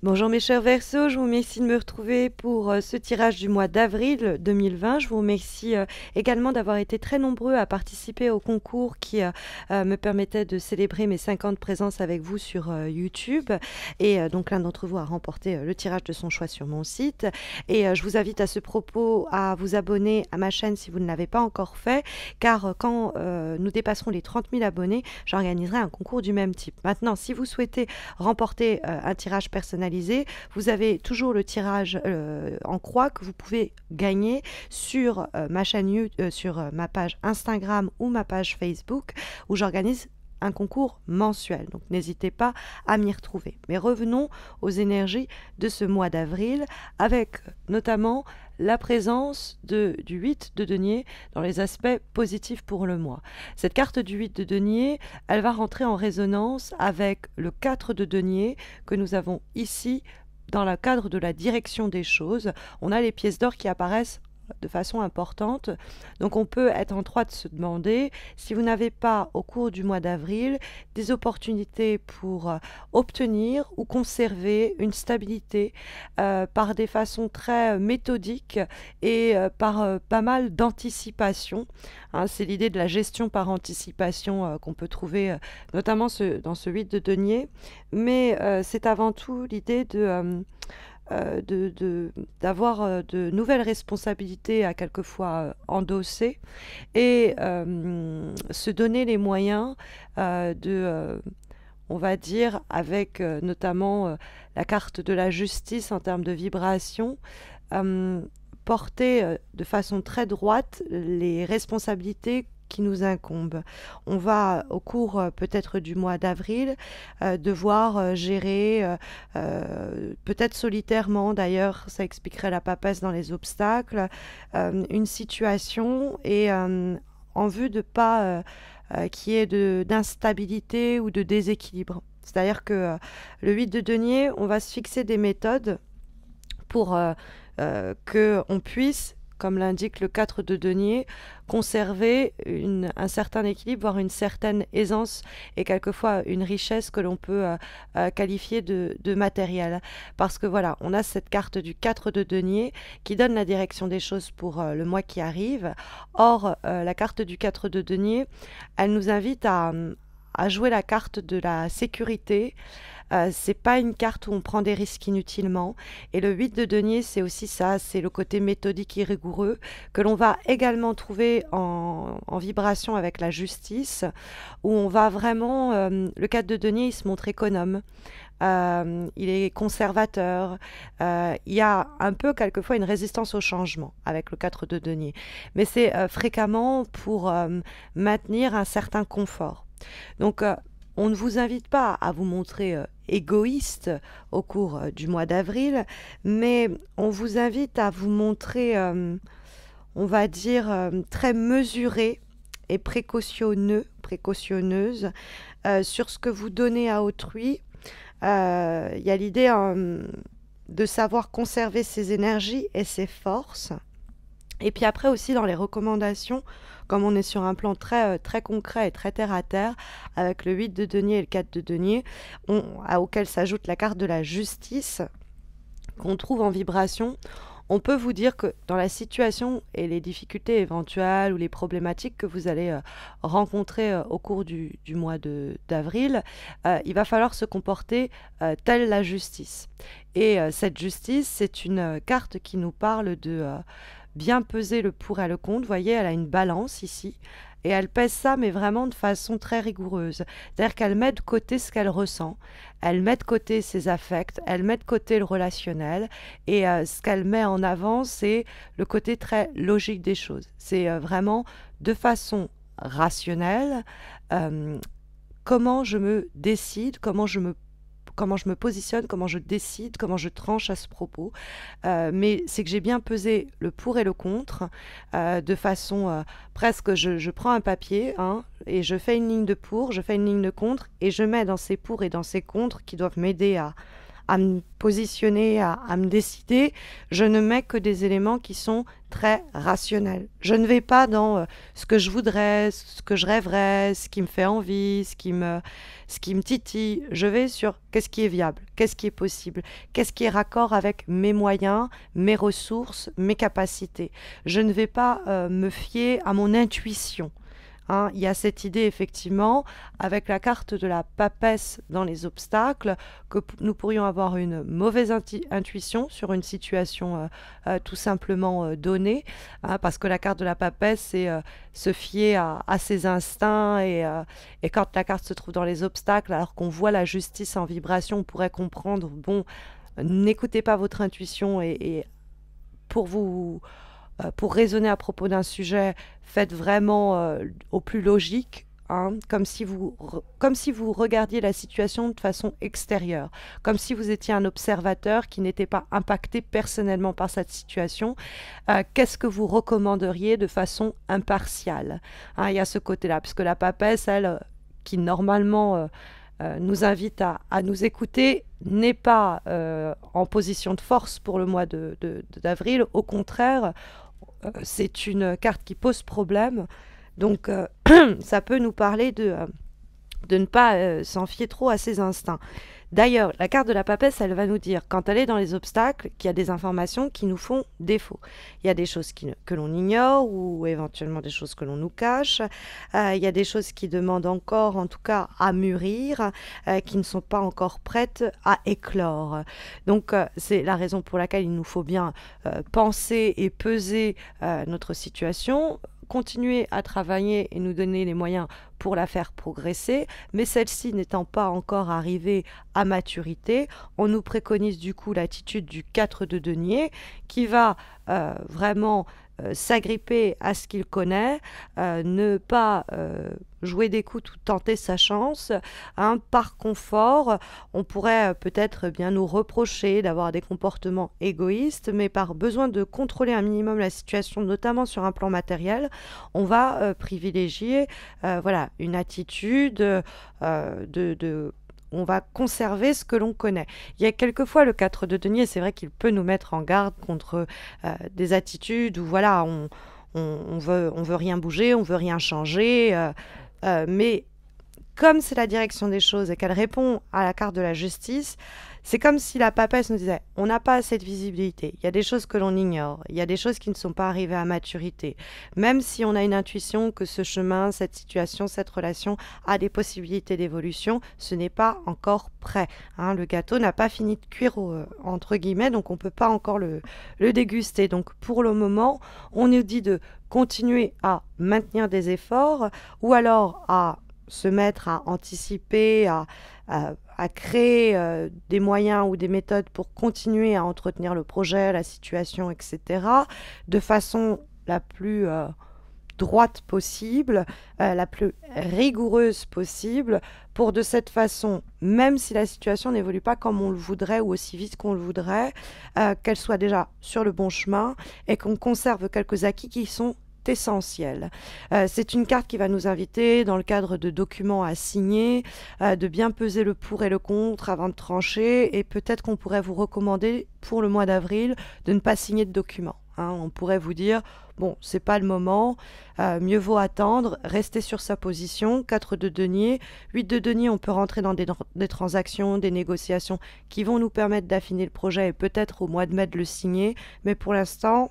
Bonjour mes chers Verseaux, je vous remercie de me retrouver pour ce tirage du mois d'avril 2020. Je vous remercie également d'avoir été très nombreux à participer au concours qui me permettait de célébrer mes 50 présences avec vous sur YouTube. Et donc l'un d'entre vous a remporté le tirage de son choix sur mon site. Et je vous invite à ce propos à vous abonner à ma chaîne si vous ne l'avez pas encore fait, car quand nous dépasserons les 30 000 abonnés, j'organiserai un concours du même type. Maintenant, si vous souhaitez remporter un tirage personnalisé, vous avez toujours le tirage en croix que vous pouvez gagner sur ma chaîne sur ma page Instagram ou ma page Facebook où j'organise un concours mensuel. Donc n'hésitez pas à m'y retrouver. Mais revenons aux énergies de ce mois d'avril avec notamment la présence du 8 de denier dans les aspects positifs pour le mois. Cette carte du 8 de denier, elle va rentrer en résonance avec le 4 de denier que nous avons ici dans le cadre de la direction des choses. On a les pièces d'or qui apparaissent de façon importante. Donc on peut être en droit de se demander si vous n'avez pas au cours du mois d'avril des opportunités pour obtenir ou conserver une stabilité par des façons très méthodiques et par pas mal d'anticipation. Hein, c'est l'idée de la gestion par anticipation qu'on peut trouver notamment dans ce 8 de denier, mais c'est avant tout l'idée d'avoir de nouvelles responsabilités à quelquefois endosser et se donner les moyens on va dire, avec notamment la carte de la justice en termes de vibration, porter de façon très droite les responsabilités qui nous incombe. On va, au cours peut-être du mois d'avril, devoir gérer, peut-être solitairement d'ailleurs, ça expliquerait la papesse dans les obstacles, une situation et en vue de pas qu'il y ait d'instabilité ou de déséquilibre. C'est-à-dire que le 8 de denier, on va se fixer des méthodes pour qu'on puisse, comme l'indique le 4 de denier, conserver un certain équilibre, voire une certaine aisance et quelquefois une richesse que l'on peut qualifier de matérielle. Parce que voilà, on a cette carte du 4 de denier qui donne la direction des choses pour le mois qui arrive. Or, la carte du 4 de denier, elle nous invite à jouer la carte de la sécurité. C'est pas une carte où on prend des risques inutilement. Et le 8 de denier, c'est aussi ça, c'est le côté méthodique et rigoureux que l'on va également trouver en vibration avec la justice, où on va vraiment... le 4 de denier, il se montre économe. Il est conservateur. Il y a un peu quelquefois une résistance au changement avec le 4 de denier. Mais c'est fréquemment pour maintenir un certain confort. Donc, on ne vous invite pas à vous montrer égoïste au cours du mois d'avril, mais on vous invite à vous montrer, on va dire, très mesuré et précautionneuse sur ce que vous donnez à autrui. Il y a l'idée de savoir conserver ses énergies et ses forces. Et puis après aussi dans les recommandations, comme on est sur un plan très, très concret et très terre à terre, avec le 8 de denier et le 4 de denier, auquel s'ajoute la carte de la justice qu'on trouve en vibration, on peut vous dire que dans la situation et les difficultés éventuelles ou les problématiques que vous allez rencontrer au cours du mois d'avril, il va falloir se comporter telle la justice. Et cette justice, c'est une carte qui nous parle de... bien peser le pour et le contre. Vous voyez, elle a une balance ici. Et elle pèse ça, mais vraiment de façon très rigoureuse. C'est-à-dire qu'elle met de côté ce qu'elle ressent, elle met de côté ses affects, elle met de côté le relationnel, et ce qu'elle met en avant, c'est le côté très logique des choses. C'est vraiment de façon rationnelle, comment je me décide, comment je me positionne, comment je décide, comment je tranche à ce propos. Mais c'est que j'ai bien pesé le pour et le contre de façon presque, je prends un papier et je fais une ligne de pour, je fais une ligne de contre et je mets dans ces pour et dans ces contre qui doivent m'aider à à me positionner, à me décider, je ne mets que des éléments qui sont très rationnels. Je ne vais pas dans ce que je voudrais, ce que je rêverais, ce qui me fait envie, ce qui me titille. Je vais sur qu'est-ce qui est viable, qu'est-ce qui est possible, qu'est-ce qui est raccord avec mes moyens, mes ressources, mes capacités. Je ne vais pas me fier à mon intuition. Hein, il y a cette idée effectivement, avec la carte de la papesse dans les obstacles, que nous pourrions avoir une mauvaise intuition sur une situation tout simplement donnée, hein, parce que la carte de la papesse, c'est se fier à ses instincts, et quand la carte se trouve dans les obstacles, alors qu'on voit la justice en vibration, on pourrait comprendre, bon, n'écoutez pas votre intuition et pour vous pour raisonner à propos d'un sujet, faites vraiment au plus logique, hein, comme si vous regardiez la situation de façon extérieure, comme si vous étiez un observateur qui n'était pas impacté personnellement par cette situation. Qu'est-ce que vous recommanderiez de façon impartiale, hein, il y a ce côté-là, parce que la papesse, elle, qui normalement nous invite à nous écouter, n'est pas en position de force pour le mois d'avril. Au contraire, c'est une carte qui pose problème. Donc, ça peut nous parler de ne pas s'en fier trop à ses instincts. D'ailleurs, la carte de la papesse, elle va nous dire, quand elle est dans les obstacles, qu'il y a des informations qui nous font défaut. Il y a des choses que l'on ignore ou éventuellement des choses que l'on nous cache. Il y a des choses qui demandent encore, en tout cas, à mûrir, qui ne sont pas encore prêtes à éclore. Donc, c'est la raison pour laquelle il nous faut bien penser et peser notre situation, continuer à travailler et nous donner les moyens pour la faire progresser, mais celle-ci n'étant pas encore arrivée à maturité, on nous préconise du coup l'attitude du 4 de denier qui va vraiment s'agripper à ce qu'il connaît, ne pas jouer des coups ou tenter sa chance, hein. Par confort, on pourrait peut-être bien nous reprocher d'avoir des comportements égoïstes, mais par besoin de contrôler un minimum la situation, notamment sur un plan matériel, on va privilégier voilà, une attitude on va conserver ce que l'on connaît. Il y a quelquefois le 4 de denier, c'est vrai qu'il peut nous mettre en garde contre des attitudes où voilà, on veut rien bouger, on veut rien changer, mais comme c'est la direction des choses et qu'elle répond à la carte de la justice, c'est comme si la papesse nous disait, on n'a pas assez de visibilité, il y a des choses que l'on ignore, il y a des choses qui ne sont pas arrivées à maturité. Même si on a une intuition que ce chemin, cette situation, cette relation a des possibilités d'évolution, ce n'est pas encore prêt. Hein, le gâteau n'a pas fini de cuire, entre guillemets, donc on ne peut pas encore le déguster. Donc pour le moment, on nous dit de continuer à maintenir des efforts ou alors à se mettre à anticiper, à créer des moyens ou des méthodes pour continuer à entretenir le projet, la situation, etc., de façon la plus droite possible, la plus rigoureuse possible, pour de cette façon, même si la situation n'évolue pas comme on le voudrait ou aussi vite qu'on le voudrait, qu'elle soit déjà sur le bon chemin et qu'on conserve quelques acquis qui sont essentiel. C'est une carte qui va nous inviter, dans le cadre de documents à signer, de bien peser le pour et le contre avant de trancher, et peut-être qu'on pourrait vous recommander pour le mois d'avril de ne pas signer de documents. Hein. On pourrait vous dire, bon, c'est pas le moment, mieux vaut attendre, rester sur sa position. 4 de denier, 8 de denier, on peut rentrer dans des transactions, des négociations qui vont nous permettre d'affiner le projet et peut-être au mois de mai de le signer, mais pour l'instant,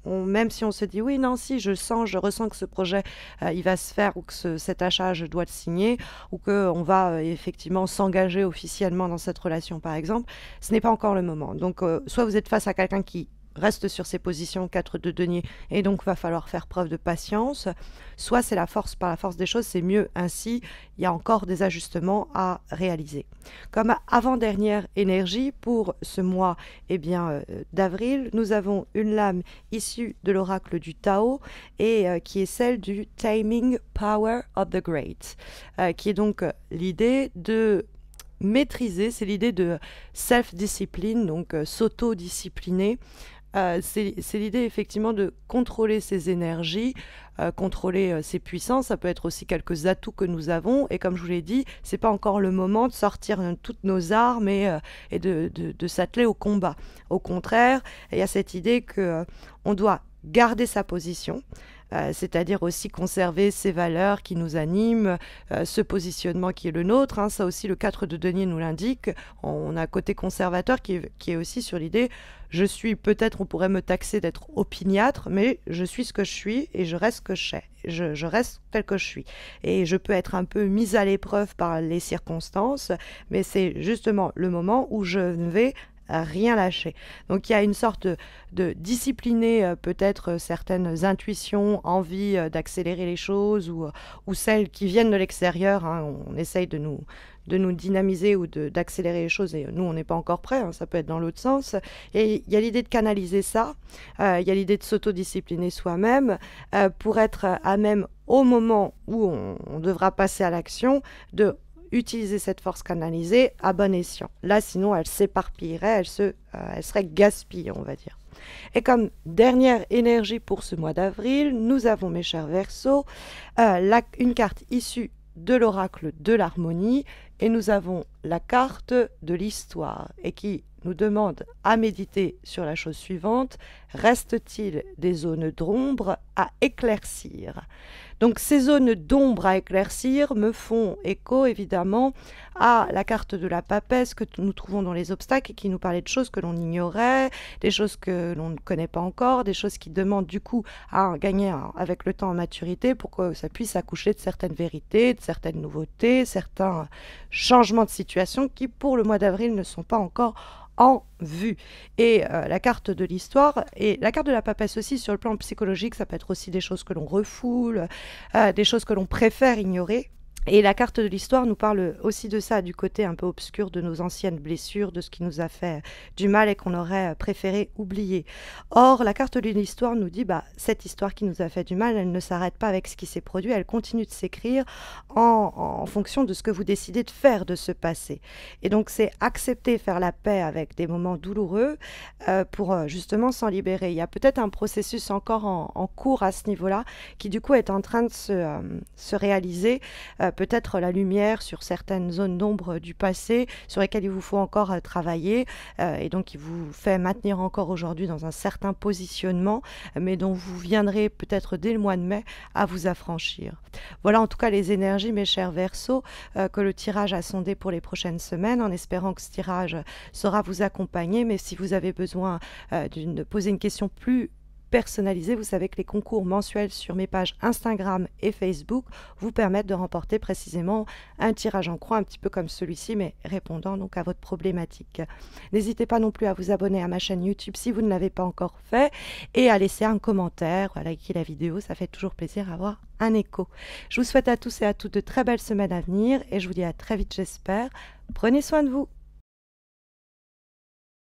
même si on se dit oui, non, si, je ressens que ce projet, il va se faire, ou que cet achat, je dois le signer, ou qu'on va effectivement s'engager officiellement dans cette relation, par exemple, ce n'est pas encore le moment. Donc, soit vous êtes face à quelqu'un qui reste sur ses positions, 4 de denier, et donc va falloir faire preuve de patience, soit c'est par la force des choses, c'est mieux ainsi, il y a encore des ajustements à réaliser. Comme avant-dernière énergie pour ce mois d'avril, nous avons une lame issue de l'oracle du Tao et qui est celle du Taming Power of the Great, qui est donc l'idée de maîtriser, c'est l'idée de self-discipline, donc s'auto-discipliner, C'est l'idée effectivement de contrôler ses énergies, contrôler ses puissances. Ça peut être aussi quelques atouts que nous avons. Et comme je vous l'ai dit, c'est pas encore le moment de sortir toutes nos armes et de s'atteler au combat. Au contraire, il y a cette idée que on doit garder sa position, c'est-à-dire aussi conserver ces valeurs qui nous animent, ce positionnement qui est le nôtre, hein. Ça aussi, le 4 de denier nous l'indique. On a un côté conservateur qui est aussi sur l'idée, je suis peut-être, on pourrait me taxer d'être opiniâtre, mais je suis ce que je suis et je reste ce que je sais. Je reste tel que je suis. Et je peux être un peu mise à l'épreuve par les circonstances, mais c'est justement le moment où je ne vais rien lâcher. Donc il y a une sorte de discipliner peut-être certaines intuitions, envie d'accélérer les choses ou celles qui viennent de l'extérieur, hein. On essaye de nous dynamiser ou d'accélérer les choses et nous on n'est pas encore prêts, hein. Ça peut être dans l'autre sens. Et il y a l'idée de canaliser ça, il y a l'idée de s'autodiscipliner soi-même pour être à même au moment où on devra passer à l'action de utiliser cette force canalisée à bon escient. Là, sinon, elle s'éparpillerait, elle serait gaspillée, on va dire. Et comme dernière énergie pour ce mois d'avril, nous avons, mes chers Verseaux, une carte issue de l'oracle de l'harmonie et nous avons la carte de l'histoire et qui nous demande à méditer sur la chose suivante: reste-t-il des zones d'ombre à éclaircir? Donc ces zones d'ombre à éclaircir me font écho évidemment à la carte de la papesse que nous trouvons dans les obstacles et qui nous parlait de choses que l'on ignorait, des choses que l'on ne connaît pas encore, des choses qui demandent du coup à gagner avec le temps en maturité pour que ça puisse accoucher de certaines vérités, de certaines nouveautés, certains changements de situation qui pour le mois d'avril ne sont pas encore en vue. Et la carte de l'histoire et la carte de la papesse aussi sur le plan psychologique, ça peut être aussi des choses que l'on refoule, des choses que l'on préfère ignorer. Et la carte de l'histoire nous parle aussi de ça, du côté un peu obscur de nos anciennes blessures, de ce qui nous a fait du mal et qu'on aurait préféré oublier. Or, la carte de l'histoire nous dit, cette histoire qui nous a fait du mal, elle ne s'arrête pas avec ce qui s'est produit, elle continue de s'écrire en fonction de ce que vous décidez de faire de ce passé. Et donc, c'est accepter, faire la paix avec des moments douloureux pour justement s'en libérer. Il y a peut-être un processus encore en cours à ce niveau-là qui du coup est en train de se réaliser. Peut-être la lumière sur certaines zones d'ombre du passé sur lesquelles il vous faut encore travailler et donc il vous fait maintenir encore aujourd'hui dans un certain positionnement mais dont vous viendrez peut-être dès le mois de mai à vous affranchir. Voilà en tout cas les énergies, mes chers Verseaux, que le tirage a sondé pour les prochaines semaines, en espérant que ce tirage saura vous accompagner. Mais si vous avez besoin de poser une question plus personnalisé, vous savez que les concours mensuels sur mes pages Instagram et Facebook vous permettent de remporter précisément un tirage en croix un petit peu comme celui-ci, mais répondant donc à votre problématique. N'hésitez pas non plus à vous abonner à ma chaîne YouTube si vous ne l'avez pas encore fait et à laisser un commentaire, à liker la vidéo, ça fait toujours plaisir à avoir un écho. Je vous souhaite à tous et à toutes de très belles semaines à venir et je vous dis à très vite j'espère. Prenez soin de vous.